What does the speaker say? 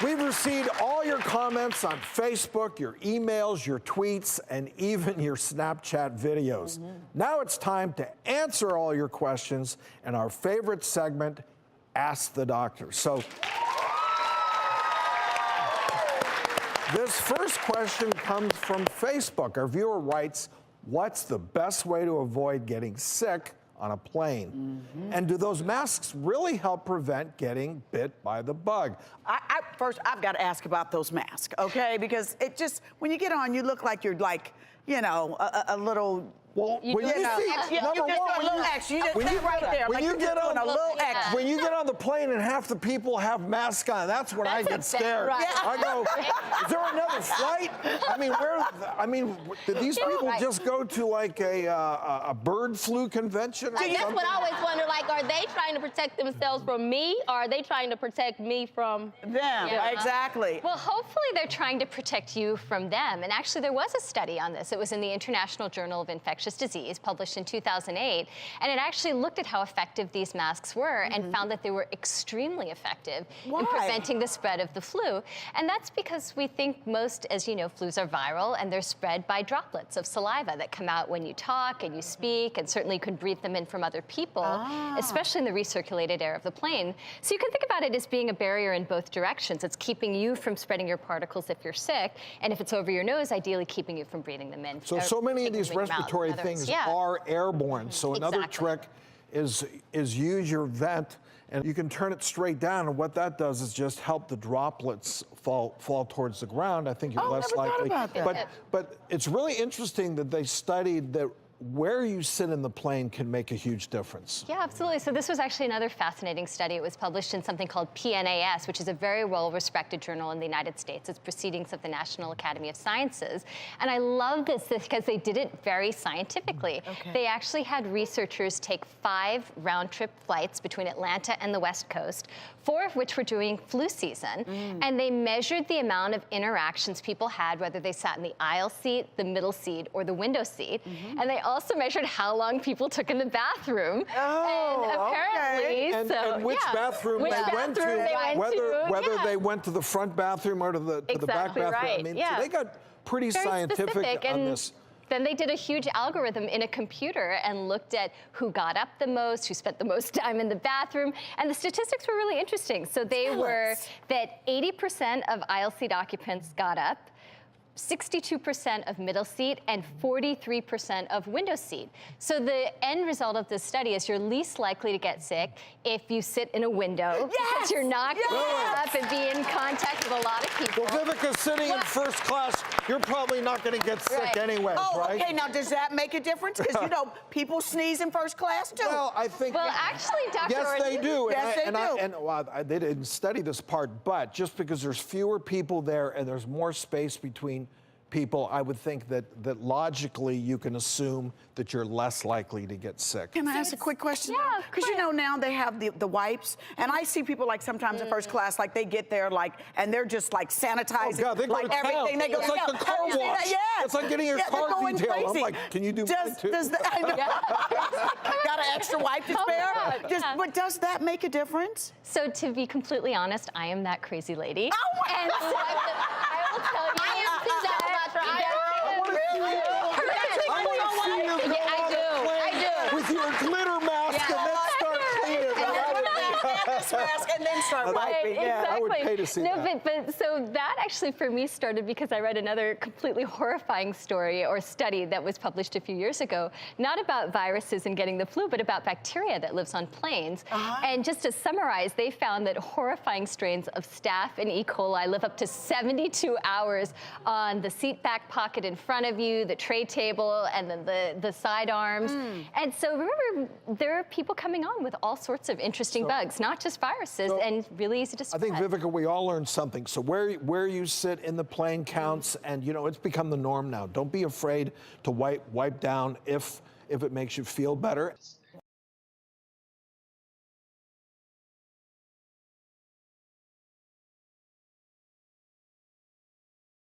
We've received all your comments on Facebook, your emails, your tweets, and even your Snapchat videos. Now it's time to answer all your questions in our favorite segment, Ask the Doctor. So this first question comes from Facebook. Our viewer writes, what's the best way to avoid getting sick on a plane? And do those masks really help prevent getting bit by the bug? First, I've got to ask about those masks, okay? Because it just, when you get on, you look like you're like, you know, a little... Well, when you see, number one, when you get on the plane and half the people have masks on, that's when I get scared. Right. I go, is there another flight? I mean, did these people just go to like a bird flu convention? That's what I always wonder. Like, are they trying to protect themselves from me, or are they trying to protect me from them? Yeah. Exactly. Well, hopefully they're trying to protect you from them. And actually, there was a study on this. It was in the International Journal of Infectious Disease, published in 2008, and it actually looked at how effective these masks were and found that they were extremely effective in preventing the spread of the flu. And that's because we think most, as you know, flus are viral and they're spread by droplets of saliva that come out when you talk and you speak, and certainly you could breathe them in from other people, especially in the recirculated air of the plane. So you can think about it as being a barrier in both directions. It's keeping you from spreading your particles if you're sick, and if it's over your nose, ideally keeping you from breathing them in. So many of these respiratory things are airborne. So another trick is use your vent, and you can turn it straight down, and what that does is just help the droplets fall towards the ground. I think you're less likely. Thought about that. But it's really interesting that they studied that where you sit in the plane can make a huge difference. Yeah, absolutely. So this was actually another fascinating study. It was published in something called PNAS, which is a very well-respected journal in the United States. It's Proceedings of the National Academy of Sciences. And I love this because they did it very scientifically. They actually had researchers take 5 round-trip flights between Atlanta and the West Coast, 4 of which were during flu season, and they measured the amount of interactions people had, whether they sat in the aisle seat, the middle seat, or the window seat. And they also measured how long people took in the bathroom. And apparently, and which bathroom they went to, whether they went to the front bathroom or to the back bathroom. I mean, so they got pretty scientific on this. Then they did a huge algorithm in a computer and looked at who got up the most, who spent the most time in the bathroom, and the statistics were really interesting. So they were that 80% of aisle seat occupants got up, 62% of middle seat, and 43% of window seat. So the end result of this study is you're least likely to get sick if you sit in a window, because you're not going to get up and be in contact with a lot of people. Well, Vivica, sitting in first class, you're probably not going to get sick anyway, right? Okay, now does that make a difference? Because, you know, people sneeze in first class, too. Well, I think... Well, actually, Dr. Yes, they do. Yes, they do. They didn't study this part, but just because there's fewer people there and there's more space between people, I would think that logically you can assume that you're less likely to get sick. Can I ask a quick question? Yeah, because you know now they have the wipes, and I see people like sometimes in first class, like they get there like, and they're just like sanitizing like everything. They go, it's like the car wash. It's like getting your car detailed. I'm like, can you do mine too? I know. Got an extra wipe to spare? But does that make a difference? So to be completely honest, I am that crazy lady. Oh, and so I will tell you. With your glitter mask and then start cleaning. Mask and then start wiping. Exactly. I would pay to see that. But so that actually for me started because I read another completely horrifying story or study that was published a few years ago, not about viruses and getting the flu, but about bacteria that lives on planes. And just to summarize, they found that horrifying strains of staph and E. coli live up to 72 hours on the seat back pocket in front of you, the tray table, and then the side arms. And so remember, there are people coming on with all sorts of interesting bugs, not just viruses, and really easy to spread. I think, Vivica, we all learned something. So where you sit in the plane counts, and you know, it's become the norm now. Don't be afraid to wipe down if it makes you feel better.